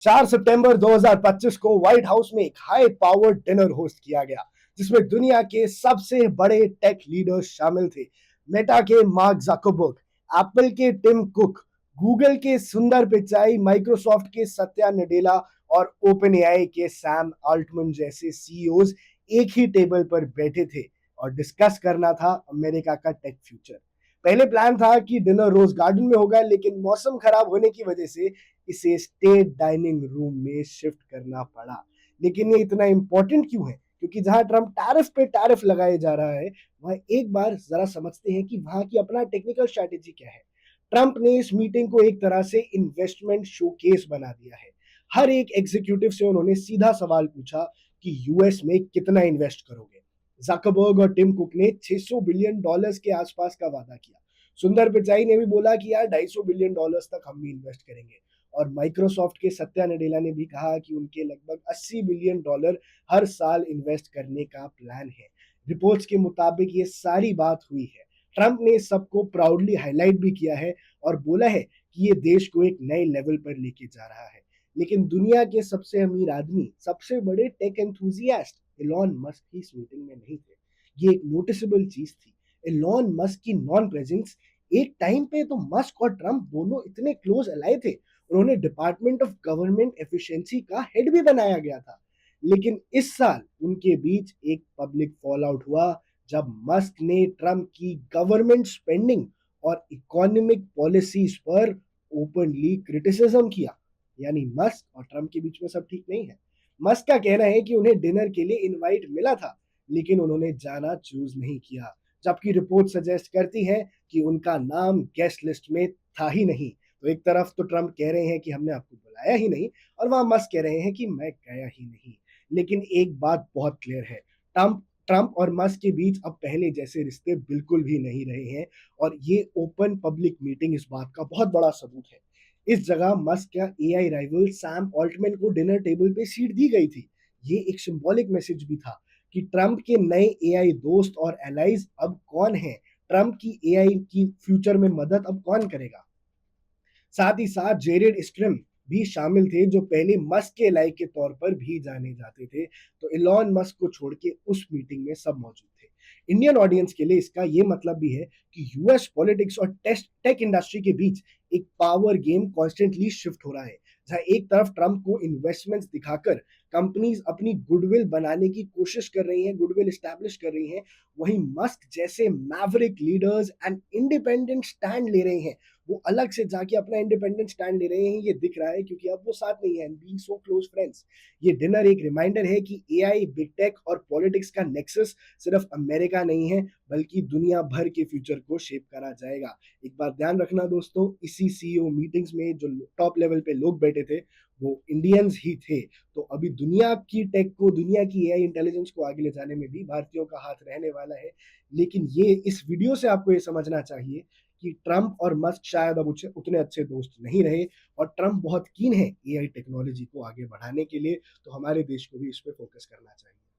4 सितंबर 2025 को white house में एक हाई पावर डिनर होस्ट किया गया जिसमें दुनिया के सबसे बड़े टेक लीडर्स शामिल थे। मेटा के मार्क जकरबर्ग, एप्पल के टिम कुक, गूगल के सुंदर पिचाई, माइक्रोसॉफ्ट के सत्या नडेला और ओपन एआई के सैम अल्टमैन जैसे सीईओज एक ही टेबल पर बैठे थे और डिस्कस करना था अमेरिका का टेक फ्यूचर। पहले प्लान था कि डिनर रोज गार्डन में होगा, लेकिन मौसम खराब होने की वजह से इसे स्टेट डाइनिंग रूम में शिफ्ट करना पड़ा। लेकिन ये इतना इंपॉर्टेंट क्यों है? क्योंकि जहां ट्रम्प टैरिफ पे टैरिफ लगाए जा रहा है, वहां एक बार जरा समझते हैं कि वहां की अपना टेक्निकल स्ट्रैटेजी क्या है। ट्रम्प ने इस मीटिंग को एक तरह से इन्वेस्टमेंट शोकेस बना दिया है। हर एक एग्जीक्यूटिव से उन्होंने सीधा सवाल पूछा कि यूएस में कितना इन्वेस्ट करोगे। जकरबर्ग और टिम कुक ने 600 बिलियन डॉलर्स के आसपास का वादा किया। सुंदर पिचाई ने भी बोला कि यार 250 बिलियन डॉलर्स तक हम भी इन्वेस्ट करेंगे। और माइक्रोसॉफ्ट के सत्या नडेला ने भी कहा कि उनके लगभग 80 बिलियन डॉलर हर साल इन्वेस्ट करने का प्लान है। रिपोर्ट्स के मुताबिक ये सारी बात हुई है। ट्रंप ने सबको प्राउडली हाईलाइट भी किया है और बोला है कि ये देश को एक नए लेवल पर लेके जा रहा है। लेकिन दुनिया के सबसे अमीर आदमी, सबसे बड़े टेक एंथुजियास्ट इलॉन मस्क की इस मीटिंग में नहीं थे। ये एक नोटिसेबल चीज थी। इलॉन मस्क की नॉन प्रेजेंस, एक टाइम पे तो मस्क और ट्रंप दोनों इतने क्लोज अलाइ थे, उन्होंने डिपार्टमेंट ऑफ गवर्नमेंट एफिशिएंसी का हेड भी बनाया गया था। लेकिन इस साल उनके बीच एक पब्लिक फॉल आउट हुआ जब मस्क ने ट्रंप की गवर्नमेंट स्पेंडिंग और इकोनॉमिक पॉलिसीज पर ओपनली क्रिटिसिज्म किया। यानी मस्क और ट्रंप के बीच में सब ठीक नहीं है। मस्क का कहना है कि उन्हें डिनर के लिए इनवाइट मिला था, लेकिन उन्होंने जाना चूज नहीं किया, जबकि रिपोर्ट सजेस्ट करती है कि उनका नाम गेस्ट लिस्ट में था ही नहीं। तो एक तरफ तो ट्रंप कह रहे हैं कि हमने आपको बुलाया ही नहीं, और वहां मस्क कह रहे हैं कि मैं गया ही नहीं। लेकिन एक बात बहुत क्लियर है, ट्रंप ट्रंप और मस्क के बीच अब पहले जैसे रिश्ते बिल्कुल भी नहीं रहे हैं। और ये ओपन पब्लिक मीटिंग इस बात का बहुत बड़ा सबूत है। इस जगह मस्क का एआई राइवल सैम ऑल्टमैन को डिनर टेबल पे सीट दी गई थी। ये एक सिंबॉलिक मैसेज भी था कि ट्रंप के नए एआई दोस्त और एलाइज अब कौन है, ट्रंप की एआई की फ्यूचर में मदद अब कौन करेगा। साथ ही साथ जेरेड स्ट्रिम भी शामिल थे, जो पहले मस्क के लाइक के तौर पर भी जाने जाते थे। तो इलॉन मस्क को छोड़ के उस मीटिंग में सब मौजूद थे। इंडियन ऑडियंस के लिए इसका ये मतलब भी है कि यूएस पॉलिटिक्स और टेक इंडस्ट्री के बीच एक पावर गेम कॉन्स्टेंटली शिफ्ट हो रहा है। जहां एक तरफ ट्रंप को इन्वेस्टमेंट्स दिखाकर कंपनीज अपनी गुडविल बनाने की कोशिश कर रही हैं, गुडविल स्टैब्लिश कर रही हैं, वहीं मस्क जैसे Maverick leaders and independent stand ले रहे हैं। वो अलग से जाके अपना इंडिपेंडेंट स्टैंड ले रहे हैं। ये दिख रहा है क्योंकि अब वो साथ नहीं है, बीइंग सो क्लोज फ्रेंड्स। ये डिनर एक रिमाइंडर है कि एआई, बिग टेक और पॉलिटिक्स का नेक्सस सिर्फ अमेरिका नहीं है, बल्कि दुनिया भर के फ्यूचर को शेप करा जाएगा। एक बात ध्यान रखना दोस्तों, इसी सीईओ मीटिंग्स में जो टॉप लेवल पे लोग बैठे थे वो इंडियंस ही थे। तो अभी दुनिया की टेक को, दुनिया की एआई इंटेलिजेंस को आगे ले जाने में भी भारतीयों का हाथ रहने वाला है। लेकिन ये इस वीडियो से आपको ये समझना चाहिए कि ट्रंप और मस्क शायद अब उतने अच्छे दोस्त नहीं रहे, और ट्रंप बहुत कीन है एआई टेक्नोलॉजी को आगे बढ़ाने के लिए। तो हमारे देश को भी इस पे फोकस करना चाहिए।